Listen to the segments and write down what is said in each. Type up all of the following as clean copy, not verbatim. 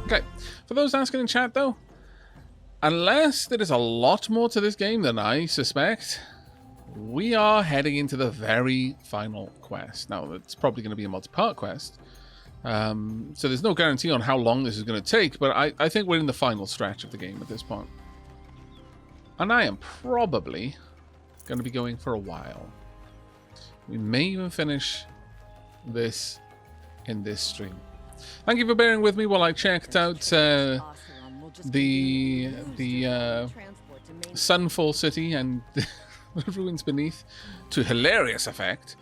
Okay, for those asking in chat though, unless there is a lot more to this game than I suspect, we are heading into the very final quest. Now, it's probably going to be a multi-part quest, so there's no guarantee on how long this is going to take, but I think we're in the final stretch of the game at this point. And I am probably going to be going for a while. We may even finish this in this stream. Thank you for bearing with me while I checked out the Sunfall City and the ruins beneath to hilarious effect.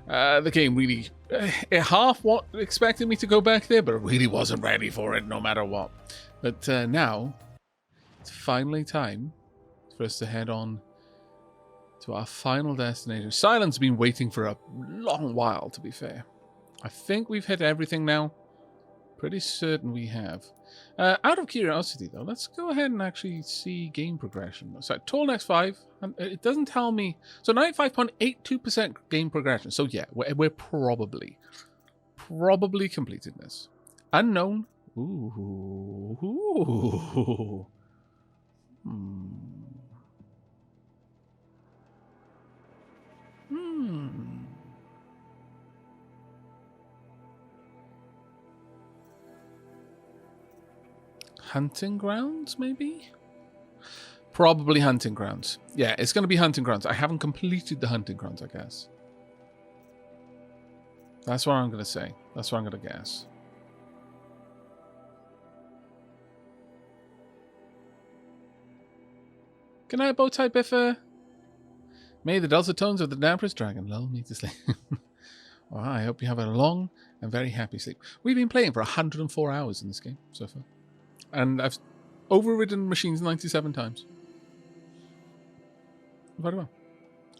The game really half what expected me to go back there, but it really wasn't ready for it no matter what. But now it's finally time for us to head on to our final destination. Silent's been waiting for a long while, to be fair. I think we've hit everything now. Pretty certain we have. Out of curiosity, though, let's go ahead and actually see game progression. So, Tall Next 5, and it doesn't tell me. So, 95.82% game progression. So, yeah, we're probably completing this. Unknown. Ooh. Hunting grounds, maybe? Probably hunting grounds. Yeah, it's going to be hunting grounds. I haven't completed the hunting grounds, I guess. That's what I'm going to say. That's what I'm going to guess. Good night, Bowtie Biffer. May the dulcet tones of the Damperous Dragon lull me to sleep. Well, I hope you have a long and very happy sleep. We've been playing for 104 hours in this game so far. And I've overridden machines 97 times. Very well.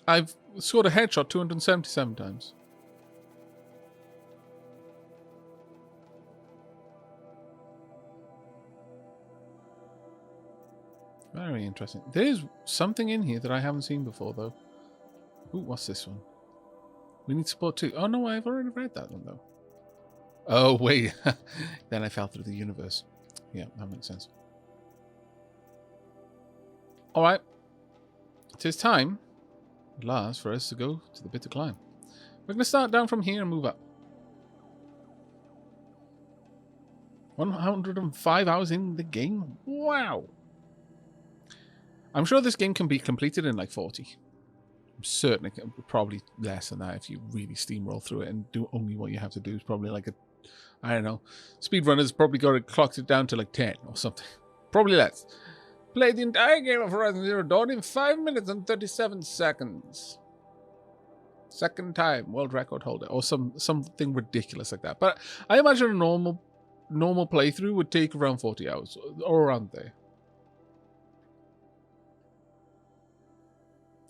I've scored a headshot 277 times. Very interesting. There's something in here that I haven't seen before, though. Ooh, what's this one? We need support too. Oh, no, I've already read that one, though. Oh, wait. Then I fell through the universe. Yeah, that makes sense. All right. It is time, at last, for us to go to the bit to climb. We're going to start down from here and move up. 105 hours in the game? Wow. I'm sure this game can be completed in like 40. I'm certain it can, probably less than that if you really steamroll through it and do only what you have to do. It's probably like a, I don't know. Speedrunners probably got it clocked it down to like 10 or something. Probably less. Play the entire game of Horizon Zero Dawn in 5 minutes and 37 seconds. Second time, world record holder. Or something ridiculous like that. But I imagine a normal playthrough would take around 40 hours. Or around there.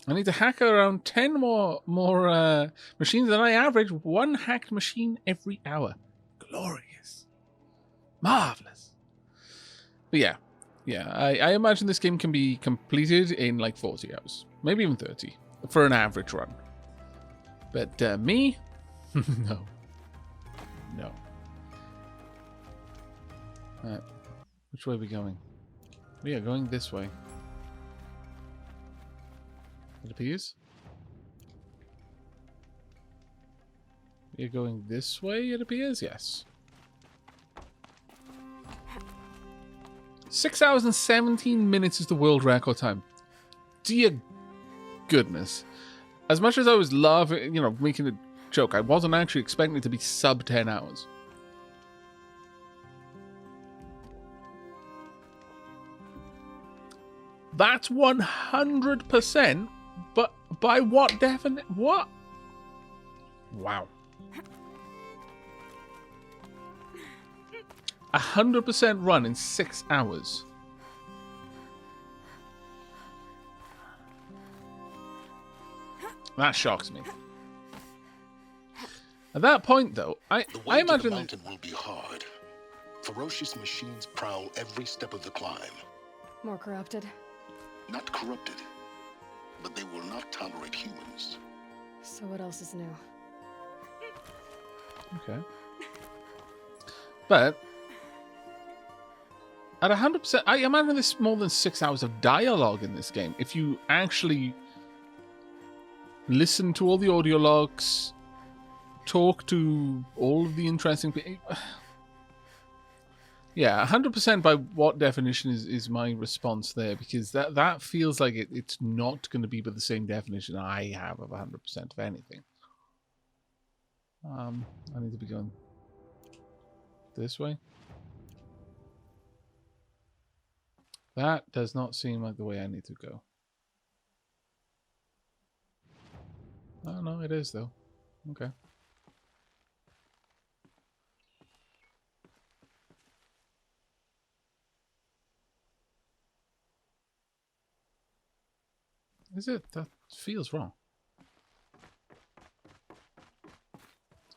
I need to hack around 10 more machines than I average. One hacked machine every hour. Glorious. Marvelous. But yeah. Yeah, I imagine this game can be completed in like 40 hours. Maybe even 30. For an average run. But me? No. No. Alright. Which way are we going? We are going this way. It appears. We're going this way, it appears? Yes. 6 hours and 17 minutes is the world record time. Dear goodness. As much as I was laughing, making a joke, I wasn't actually expecting it to be sub 10 hours. That's 100%, but by what definition? What? Wow. 100% run in 6 hours. That shocks me. At that point, though, I imagine the mountain will be hard. Ferocious machines prowl every step of the climb. More corrupted? Not corrupted, but they will not tolerate humans. So what else is new? Okay. But at 100%, I imagine there's more than 6 hours of dialogue in this game. If you actually listen to all the audio logs, talk to all of the interesting people. Yeah, 100% by what definition is my response there, because that feels like it's not going to be by the same definition I have of 100% of anything. I need to be going this way. That does not seem like the way I need to go. Oh, no, it is, though. Okay. Is it? That feels wrong.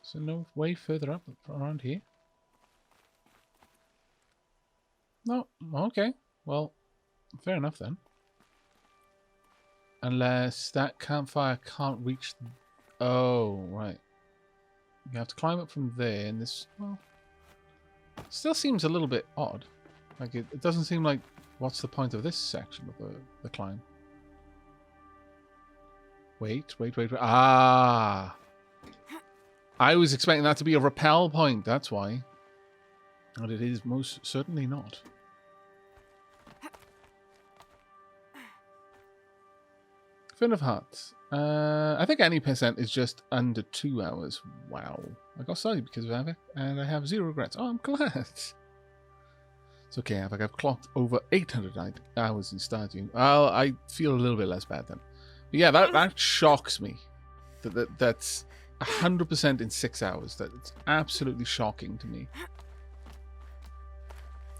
Is there no way further up around here? No. Okay. Well, fair enough then. Unless that campfire can't reach... Oh, right. You have to climb up from there, and this... Well, still seems a little bit odd. Like, it doesn't seem like... What's the point of this section of the climb? Wait. Ah! I was expecting that to be a rappel point, that's why. But it is most certainly not. Fin of Hearts. I think any percent is just under 2 hours. Wow. I got started because of Aavak, and I have 0 regrets. Oh, I'm glad. It's okay, Aavak. I've clocked over 800 hours in Stardew. Well, I feel a little bit less bad then. But yeah, that shocks me. That's 100% in 6 hours. That's absolutely shocking to me.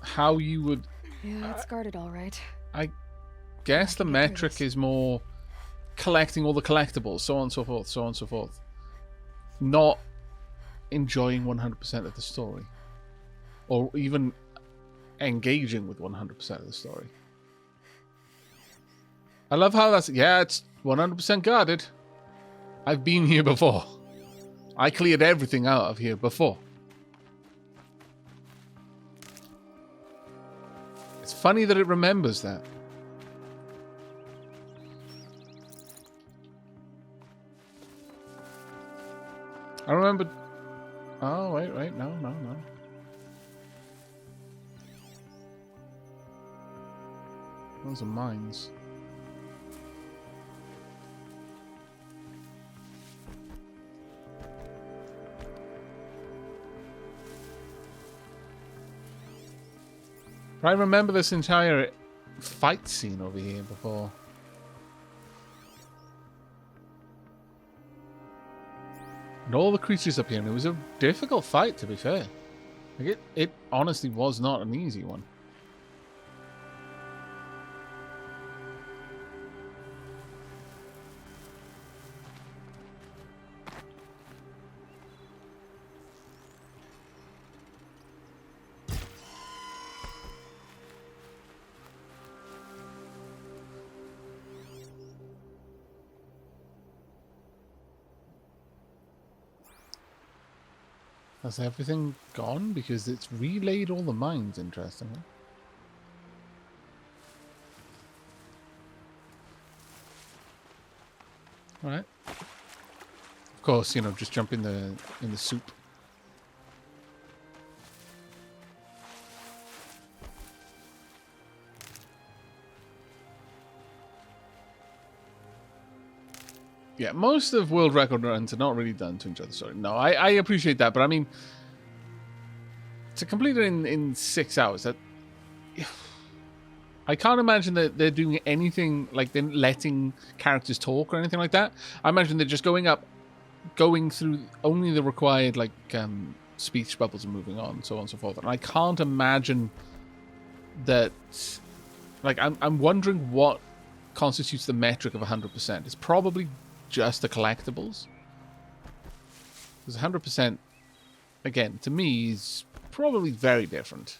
How you would... Yeah, it's guarded all right. I guess the metric is more collecting all the collectibles, so on and so forth, so on and so forth. Not enjoying 100% of the story. Or even engaging with 100% of the story. I love how that's... Yeah, it's 100% guarded. I've been here before. I cleared everything out of here before. It's funny that it remembers that. I remember... Oh, wait, no. Those are mines. I remember this entire fight scene over here before. And all the creatures up here, and it was a difficult fight, to be fair. Like it honestly was not an easy one. Has everything gone? Because it's relayed all the mines, interestingly. Alright. Of course, you know, just jump in the soup. Yeah, most of world record runs are not really done to enjoy the story. No, I appreciate that, but I mean, to complete it in 6 hours, that I can't imagine that they're doing anything like they're letting characters talk or anything like that. I imagine they're just going through only the required like speech bubbles and moving on, so on and so forth. And I can't imagine that. Like, I'm wondering what constitutes the metric of 100%. It's probably just the collectibles. Because 100%, again, to me, is probably very different.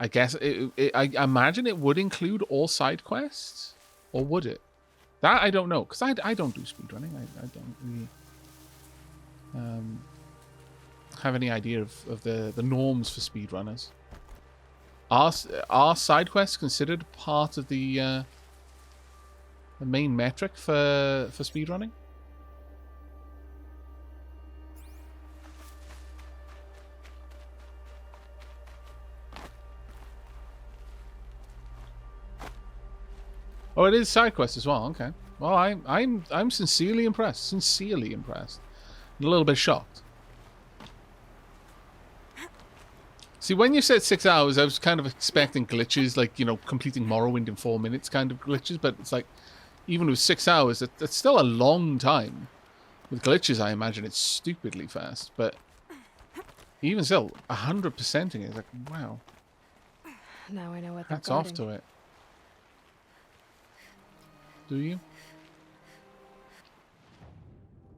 I guess I imagine it would include all side quests, or would it? That I don't know, because I don't do speedrunning. I don't really have any idea of the norms for speedrunners. Are side quests considered part of the main metric for speedrunning? Oh, it is side quest as well. Okay. Well, I'm sincerely impressed. Sincerely impressed. And a little bit shocked. See, when you said 6 hours, I was kind of expecting glitches, like, you know, completing Morrowind in 4 minutes kind of glitches. But it's like, even with 6 hours, that's still a long time. With glitches, I imagine it's stupidly fast. But even still, 100%ing it is like, wow. Now I know what they're Hats off guarding. to it. Do you?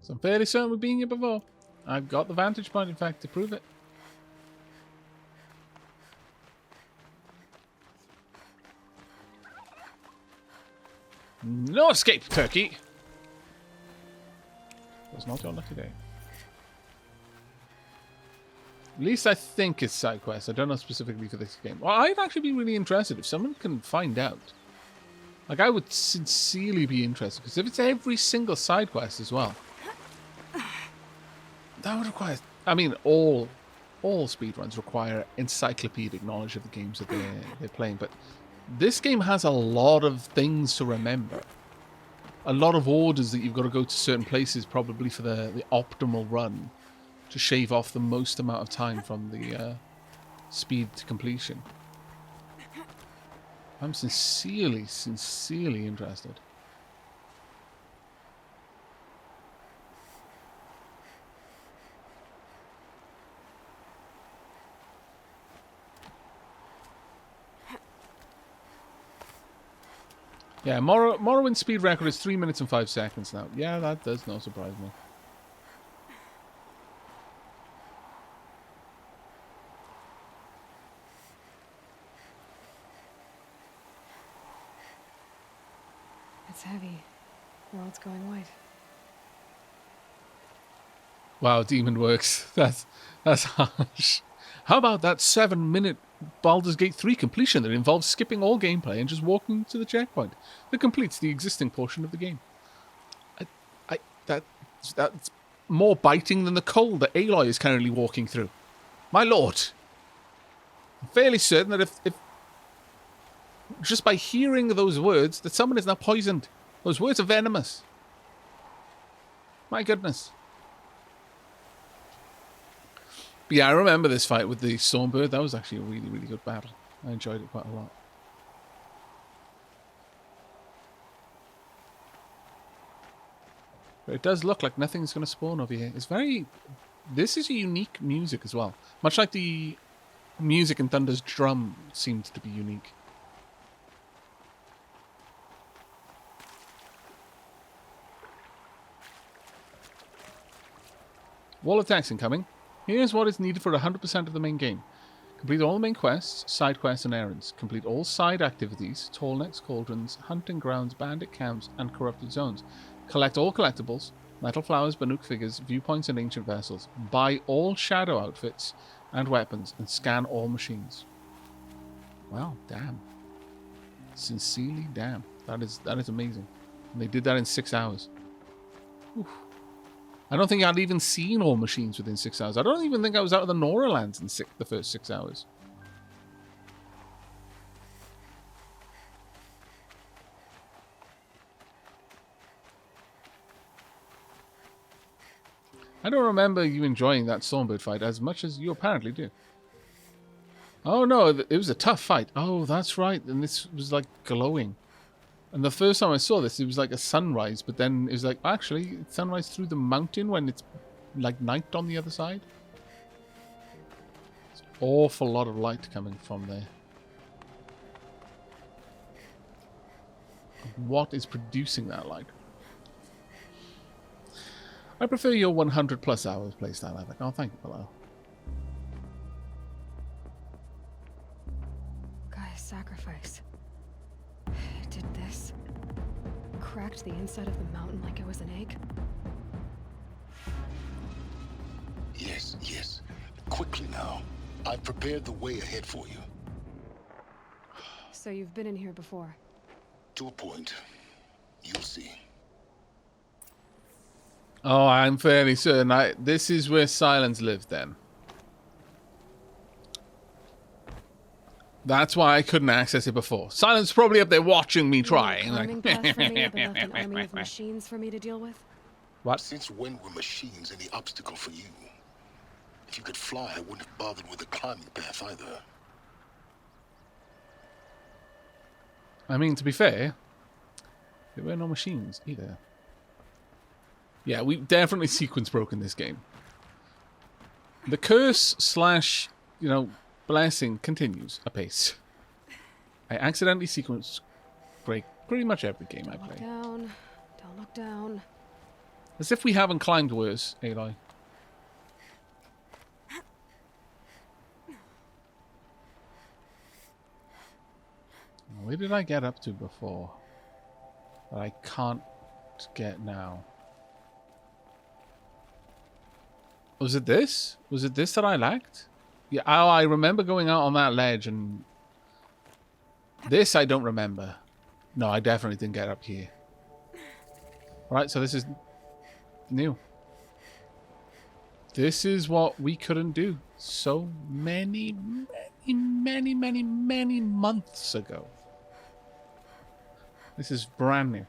So I'm fairly certain we've been here before. I've got the vantage point, in fact, to prove it. No escape, turkey! Was not your lucky day. At least I think it's side quest. I don't know specifically for this game. Well, I'd actually be really interested if someone can find out. Like, I would sincerely be interested, because if it's every single side quest as well, that would require... I mean, all speedruns require encyclopedic knowledge of the games that they're playing, but this game has a lot of things to remember. A lot of orders that you've got to go to certain places, probably for the optimal run, to shave off the most amount of time from the speed to completion. I'm sincerely interested. Yeah, Morrowind's speed record is 3 minutes and 5 seconds now. Yeah, that does not surprise me. It's heavy. World's going white. Wow, Demon Works. That's harsh. How about that 7-minute Baldur's Gate 3 completion that involves skipping all gameplay and just walking to the checkpoint that completes the existing portion of the game? That's more biting than the coal that Aloy is currently walking through. My lord. I'm fairly certain that if just by hearing those words, that someone is now poisoned. Those words are venomous. My goodness. But yeah, I remember this fight with the Stormbird. That was actually a really, really good battle. I enjoyed it quite a lot. But it does look like nothing's going to spawn over here. It's very... This is a unique music as well. Much like the music in Thunder's drum seemed to be unique. Wall of text incoming. Here's what is needed for 100% of the main game. Complete all the main quests, side quests and errands. Complete all side activities, tallnecks, cauldrons, hunting grounds, bandit camps, and corrupted zones. Collect all collectibles, metal flowers, Banuk figures, viewpoints and ancient vessels. Buy all shadow outfits and weapons, and scan all machines. Wow, damn. Sincerely, damn. That is amazing. And they did that in 6 hours. Oof. I don't think I'd even seen all machines within 6 hours. I don't even think I was out of the Nora lands in the first 6 hours. I don't remember you enjoying that Stormbird fight as much as you apparently do. Oh no, it was a tough fight. Oh, that's right. And this was like glowing. And the first time I saw this, it was like a sunrise, but then it was like, actually, it's sunrise through the mountain when it's like night on the other side. It's an awful lot of light coming from there. What is producing that light? I prefer your 100 plus hours playstyle, Aavak. Oh, thank you, below. Guy's sacrifice. It did this. Cracked the inside of the mountain like it was an egg. Yes. Quickly now. I've prepared the way ahead for you. So you've been in here before? To a point. You'll see. Oh, I'm fairly certain this is where Silence lived then. That's why I couldn't access it before. Silence is probably up there watching me trying. Climbing path for me, but left an army of machines for me to deal with? What? Since when were machines any obstacle for you? If you could fly, I wouldn't have bothered with the climbing path either. I mean, to be fair, there were no machines either. Yeah, we definitely sequence broke in this game. The curse slash, blessing continues apace. I accidentally sequence break pretty much every game I play. Don't look down. As if we haven't climbed worse, Aloy. Where did I get up to before that I can't get now? Was it this? Was it this that I lacked? Yeah, oh, I remember going out on that ledge and... This I don't remember. No, I definitely didn't get up here. Alright, so this is new. This is what we couldn't do so many months ago. This is brand new.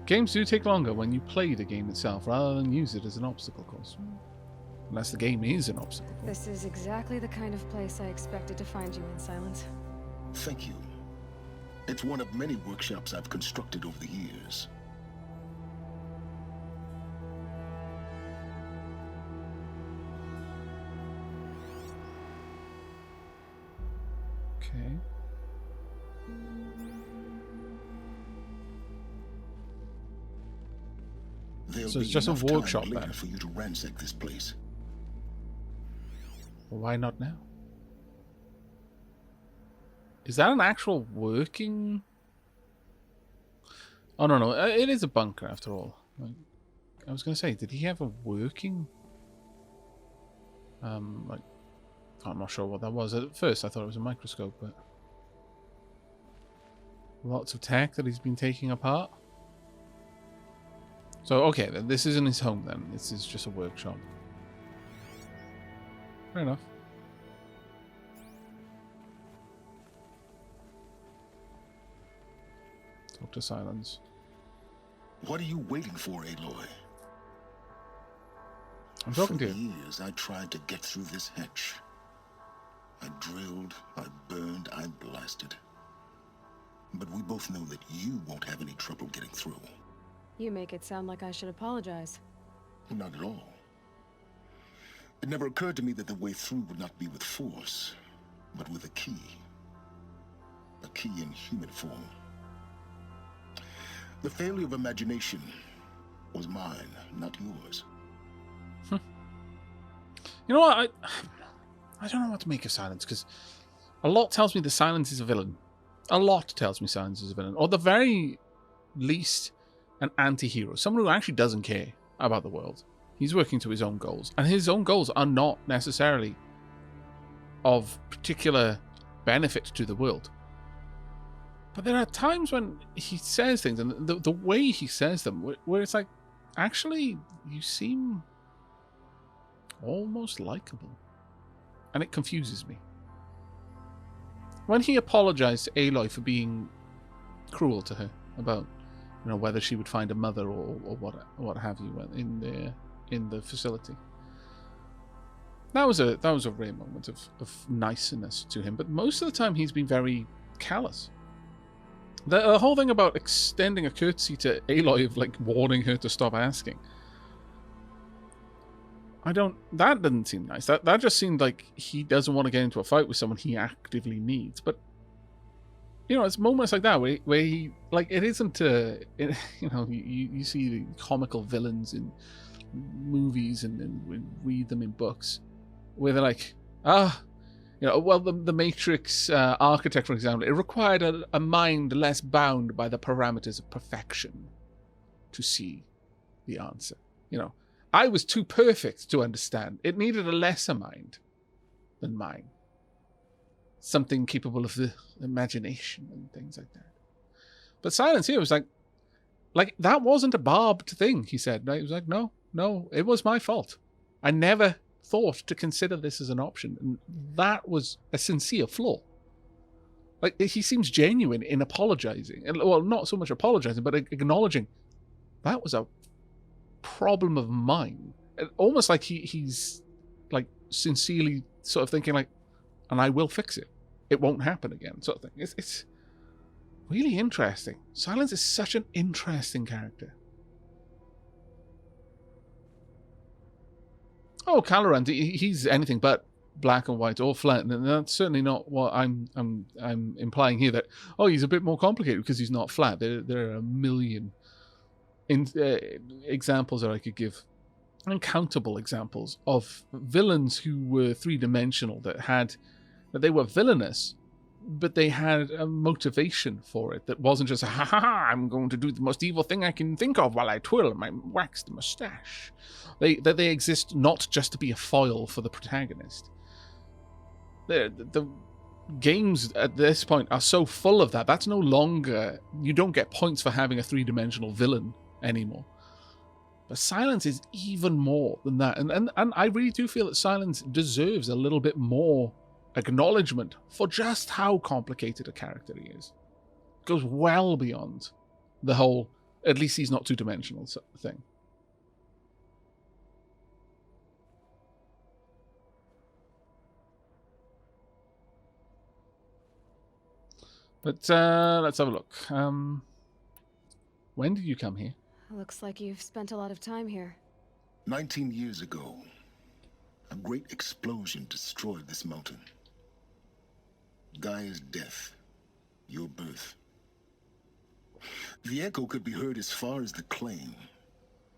Games do take longer when you play the game itself rather than use it as an obstacle course. Unless the game is an obstacle course. This is exactly the kind of place I expected to find you in, Silence. Thank you. It's one of many workshops I've constructed over the years. Okay. So it's just a workshop then? For you to ransack this place. Well, why not now? Is that an actual working... Oh, no. It is a bunker after all. Like, I was going to say, did he have a working... I'm not sure what that was. At first I thought it was a microscope, but... Lots of tech that he's been taking apart. So, okay, then this isn't his home then. This is just a workshop. Fair enough. Talk to Silence. What are you waiting for, Aloy? I'm talking to For you. years, I tried to get through this hatch. I drilled, I burned, I blasted. But we both know that you won't have any trouble getting through. You make it sound like I should apologize. Not at all. It never occurred to me that the way through would not be with force, but with a key. A key in human form. The failure of imagination was mine, not yours. You know what? I don't know what to make of Silence, because a lot tells me the Silence is a villain. A lot tells me Silence is a villain. Or the very least, an anti-hero. Someone who actually doesn't care about the world. He's working to his own goals. And his own goals are not necessarily of particular benefit to the world. But there are times when he says things, and the way he says them, where it's like, actually, you seem almost likable. And it confuses me. When he apologized to Aloy for being cruel to her about, whether she would find a mother or what have you in the facility, that was a rare moment of niceness to him. But most of the time, he's been very callous. The whole thing about extending a courtesy to Aloy of warning her to stop asking. That didn't seem nice. That just seemed like he doesn't want to get into a fight with someone he actively needs. But it's moments like that where he it isn't you see the comical villains in movies and read them in books where they're like, Well, the Matrix architect, for example, it required a mind less bound by the parameters of perfection to see the answer. I was too perfect to understand. It needed a lesser mind than mine. Something capable of the imagination and things like that. But Silence here was like that wasn't a barbed thing, he said. He was like, no, it was my fault. I never thought to consider this as an option. And that was a sincere flaw. Like, he seems genuine in apologizing. Well, not so much apologizing, but acknowledging that was a problem of mine. Almost like he's like sincerely sort of thinking like, and I will fix it. It won't happen again, sort of thing. It's really interesting. Silence is such an interesting character. Oh, Calorant, he's anything but black and white or flat, and that's certainly not what I'm implying here. That he's a bit more complicated because he's not flat. There are a million examples that I could give, uncountable examples of villains who were three-dimensional that they were villainous, but they had a motivation for it that wasn't just ha ha ha, I'm going to do the most evil thing I can think of while I twirl my waxed mustache. They exist not just to be a foil for the protagonist. The games at this point are so full of that. That's no longer, you don't get points for having a three-dimensional villain anymore. But Silence is even more than that. And I really do feel that Silence deserves a little bit more acknowledgement for just how complicated a character he is. It goes well beyond the whole, at least he's not two-dimensional thing. But let's have a look. When did you come here? Looks like you've spent a lot of time here. 19 years ago, a great explosion destroyed this mountain. Gaia's death, your birth. The echo could be heard as far as the claim.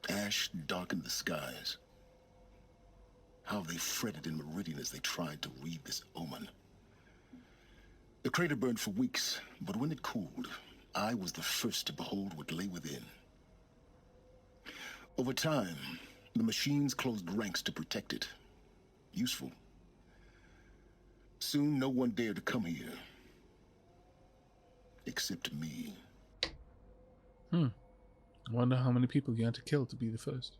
Ash darkened the skies. How they fretted in Meridian as they tried to read this omen. The crater burned for weeks, but when it cooled, I was the first to behold what lay within. Over time, the machines closed ranks to protect it. Useful. Soon, no one dared to come here. Except me. I wonder how many people you had to kill to be the first.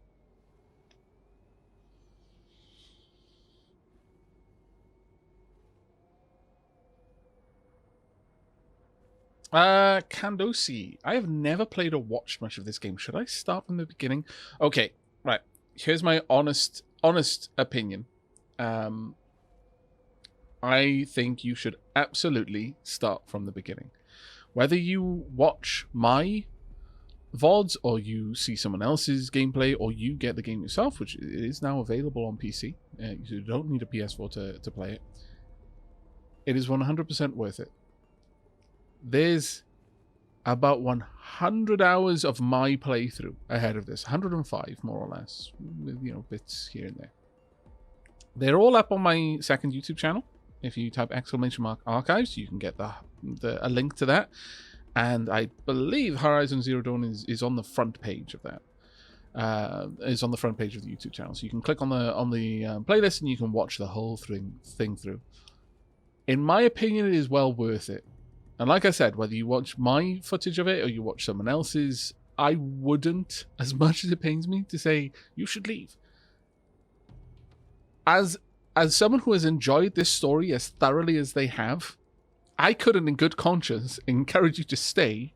Kandosi. I have never played or watched much of this game. Should I start from the beginning? Okay, right. Here's my honest opinion. I think you should absolutely start from the beginning. Whether you watch my VODs or you see someone else's gameplay or you get the game yourself, which is now available on PC. You don't need a PS4 to play it. It is 100% worth it. There's about 100 hours of my playthrough ahead of this. 105, more or less. With, bits here and there. They're all up on my second YouTube channel. If you type !archives, you can get a link to that. And I believe Horizon Zero Dawn is on the front page of that. Is on the front page of the YouTube channel. So you can click on the playlist and you can watch the whole thing through. In my opinion, it is well worth it. And like I said, whether you watch my footage of it or you watch someone else's, I wouldn't, as much as it pains me to say, you should leave. As someone who has enjoyed this story as thoroughly as they have, I couldn't in good conscience encourage you to stay,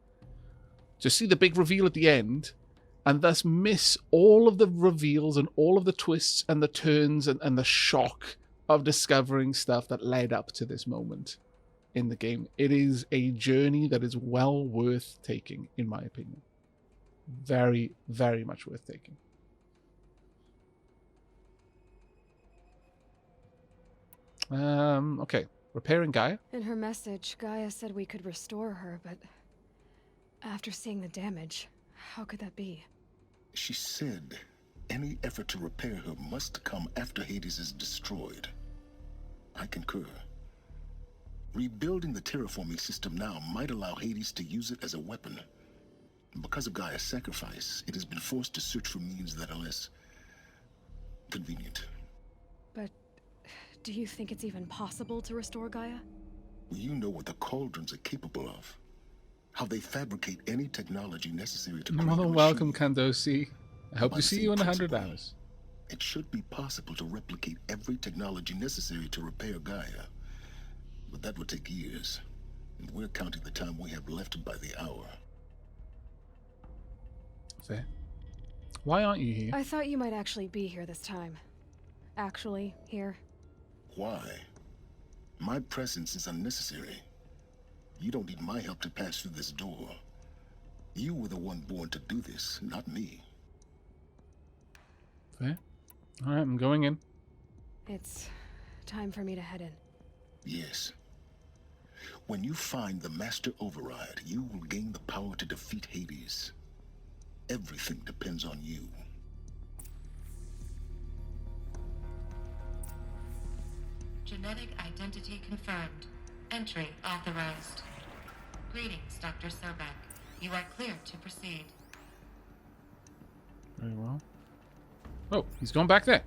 to see the big reveal at the end, and thus miss all of the reveals and all of the twists and the turns and the shock of discovering stuff that led up to this moment in the game. It is a journey that is well worth taking, in my opinion. Very, very much worth taking. Okay. Repairing Gaia? In her message, Gaia said we could restore her, but after seeing the damage, how could that be? She said any effort to repair her must come after Hades is destroyed. I concur. Rebuilding the terraforming system now might allow Hades to use it as a weapon. Because of Gaia's sacrifice, it has been forced to search for means that are less convenient. But do you think it's even possible to restore Gaia? You know what the Cauldrons are capable of. How they fabricate any technology necessary to create More a than machine. welcome, Kandosi. I hope By to see the you in same 100 principle, hours. It should be possible to replicate every technology necessary to repair Gaia. But that would take years. And we're counting the time we have left by the hour. Fair. Why aren't you here? I thought you might actually be here this time. Actually, here. Why? My presence is unnecessary. You don't need my help to pass through this door. You were the one born to do this, not me. Fair. Alright, I'm going in. It's time for me to head in. Yes. When you find the Master Override, you will gain the power to defeat Hades. Everything depends on you. Genetic identity confirmed. Entry authorized. Greetings, Dr. Sobek. You are cleared to proceed. Very well. Oh, he's gone back there.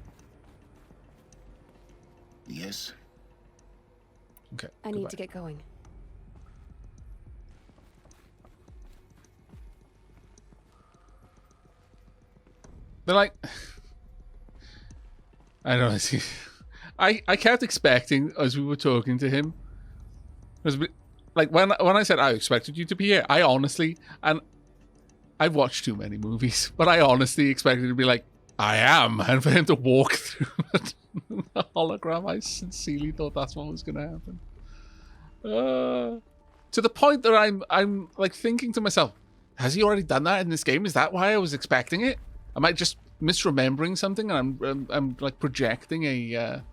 Yes? Okay. I need to get going. They're like, I don't know. See, I kept expecting as we were talking to him. Like when I said I expected you to be here, I honestly, and I've watched too many movies, but I honestly expected it to be like, I am, and for him to walk through the hologram. I sincerely thought that's what was going to happen. To the point that I'm like thinking to myself, has he already done that in this game? Is that why I was expecting it? Am I just misremembering something and I'm like projecting a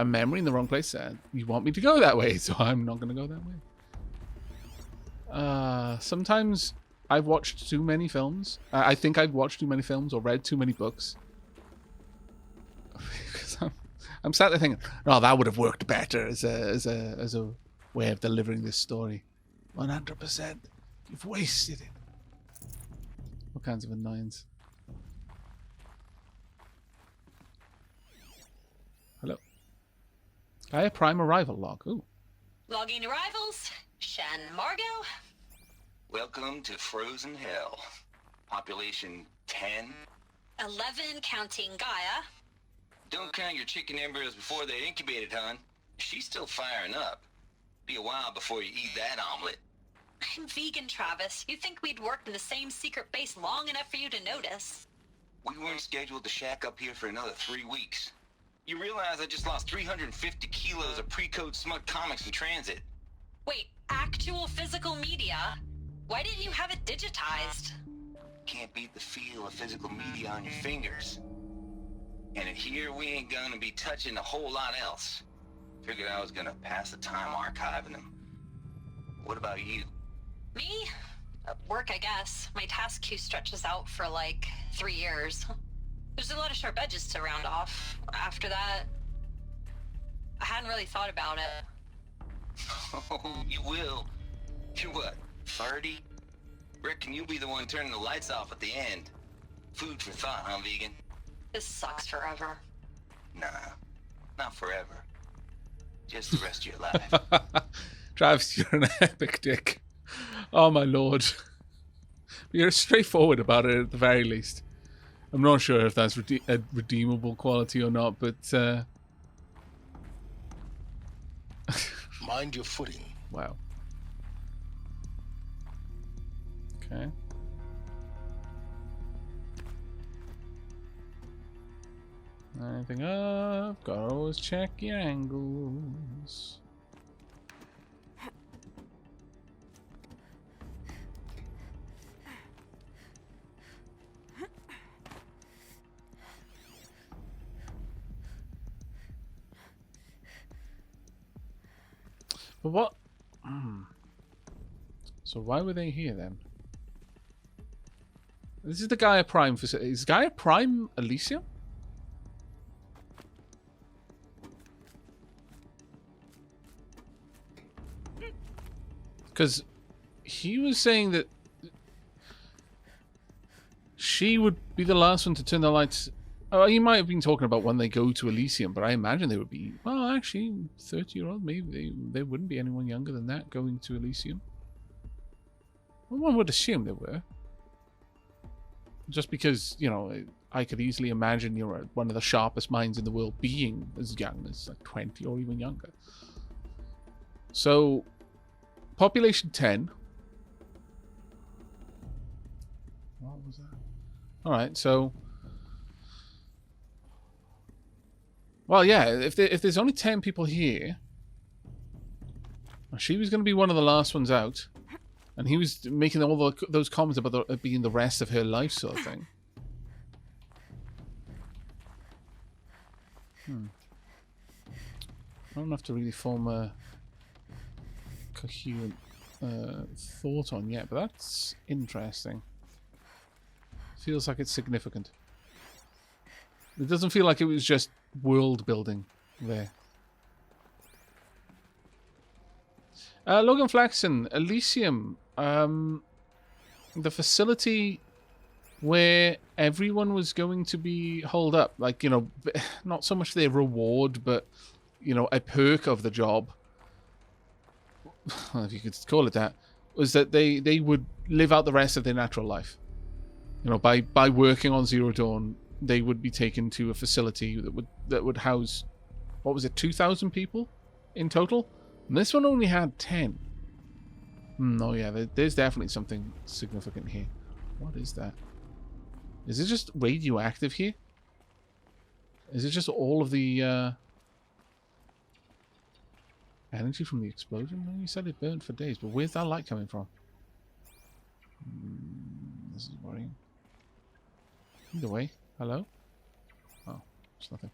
memory in the wrong place? You want me to go that way, so I'm not going to go that way. Sometimes I've watched too many films. I think I've watched too many films or read too many books. Because I'm sat there thinking, no, that would have worked better as a way of delivering this story. 100%. You've wasted it. All kinds of annoyance. Hello. Gaia Prime arrival log. Ooh. Logging arrivals. Shen Margot. Welcome to Frozen Hell. Population 10. 11 counting Gaia. Don't count your chicken embryos before they're incubated, hon. She's still firing up. Be a while before you eat that omelet. I'm vegan, Travis. You'd think we'd worked in the same secret base long enough for you to notice. We weren't scheduled to shack up here for another 3 weeks. You realize I just lost 350 kilos of pre-code smut comics in transit. Wait, actual physical media? Why didn't you have it digitized? Can't beat the feel of physical media on your fingers. And in here, we ain't gonna be touching a whole lot else. Figured I was gonna pass the time archiving them. What about you? Me? Work, I guess. My task queue stretches out for like 3 years. There's a lot of sharp edges to round off. After that, I hadn't really thought about it. Oh, you will. You're what, 30? Reckon you'll be the one turning the lights off at the end. Food for thought, huh, vegan? This sucks forever. Nah, not forever. Just the rest of your life. Travis, you're an epic dick. Oh my lord. You're straightforward about it at the very least. I'm not sure if that's a redeemable quality or not, but Mind your footing. wow. Okay. Anything up? Gotta always check your angles. But what? So why were they here then? This is the Gaia Prime facility. Is Gaia Prime Elysium? Because he was saying that she would be the last one to turn the lights. Oh, he might have been talking about when they go to Elysium, but I imagine they would be, well, actually, 30-year-old, maybe there wouldn't be anyone younger than that going to Elysium. Well, one would assume they were. Just because, you know, I could easily imagine you're one of the sharpest minds in the world being as young as like 20 or even younger. So, population 10. What was that? Alright, so... Well, yeah, if there's only 10 people here, she was going to be one of the last ones out, and he was making all those comments about it being the rest of her life sort of thing. I don't have to really form a coherent thought on yet, but that's interesting. Feels like it's significant. It doesn't feel like it was just world building there. Logan Flaxon, Elysium, the facility where everyone was going to be holed up, like, you know, not so much their reward, but, you know, a perk of the job, if you could call it that, was that they would live out the rest of their natural life. You know, by working on Zero Dawn, they would be taken to a facility that would house, what was it, 2,000 people in total? And this one only had 10. Oh yeah, there's definitely something significant here. What is that? Is it just radioactive here? Is it just all of the energy from the explosion? Well, you said it burned for days, but where's that light coming from? This is worrying. Either way, hello? Oh, it's nothing.